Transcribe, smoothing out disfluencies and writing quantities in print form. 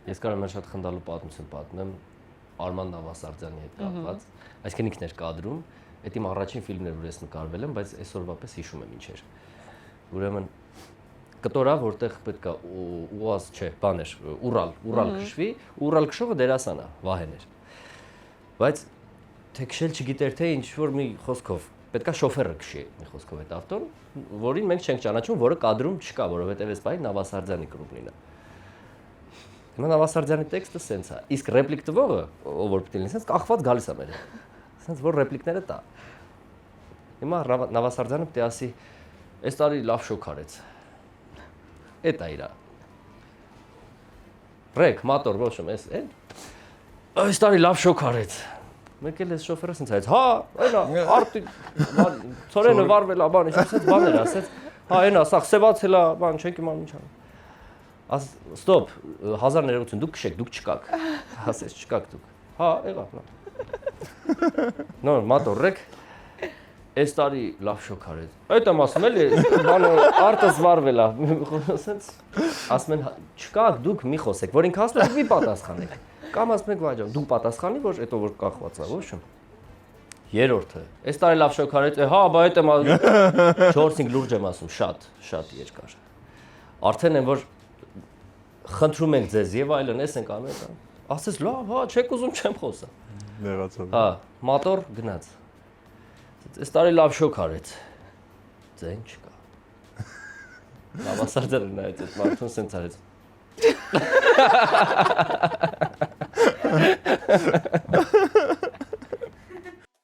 Ես կարող եմ շատ խնդալու պատմություն պատմեմ Արման Նավասարդյանի հետ կապված, այսինքն ինքն էր կադրում, դա իմ առաջին ֆիլմն էր, որ ես նկարվել եմ, բայց այսօրվա պես հիշում եմ ինչ էր։ Ուրեմն կտորա, որտեղ պետք է ուազ չէ, բան էր, Урал քշվի, Урал քշողը դերասան է, Վահեն էր։ Բայց թե քշել չգիտեր թե ինչ որ մի խոսքով պետք է շոֆերը քշի մի խոսքով այդ ավտոն, որին մենք չենք ճանաչում, որը կադրում չկա, որովհետև այս բանի Նավասարդյանի կրուպնին է։ Հիմա Նավասարդյանի տեքստը սենց է, իսկ ռեպլիկ տվողը, ով որ պետք է լինի, սենց կախված գալիս է մեր։ Սենց որ ռեպլիկները տա։ Հիմա Նավասարդյանը պետք է ասի, այս տարի լավ շոկ արեց։ Էտա իրա։ Ռեկ, մոտոր, ոչ եմ, այս տարի լավ շոկ արեց։ Մեկ էլ էս շոֆերը սենց այց, հա, այնա, արտի, ծորենը վարվել է, բան, ինչ-որ սենց բաներ ասեց, հա, այնա, սաղ սևացել է, բան, չենք իման ինչ ան։ Աս, ստոպ, 1000 դուք քշեք, դուք չկաք, ասեց, չկաք դուք, հա, եղավ, նոր, մատորրեք, այս տարի լավ շոկ արեց, այդ եմ ասում էլի, բանը, արտս վարվել է, սենց, ասում են, չկաք դուք մի խոսեք, որ ինք ասում եք մի պատասխանեք, կամ ասում եք վայջան, դու պատասխանի, որ էտո որ կախված է, ոչ եմ, երորդը, այս տարի լավ շոկ արեց, հա, բա այդ եմ ասում, 4-5 լուրջ եմ ասում, շատ երկար, արդեն եմ, որ խնդրում ենք ձեզ եւ այլն, ես ենք անում դա։ Ասես լավ, հա, չեք ուզում չեմ խոսա։ Նեղացավ։ Հա, մոտոր գնաց։ Այս տարի լավ շոկ արեց։ Ձեն չկա։ Նավասարդյանը նայեց այդ մարդուն սենց արեց։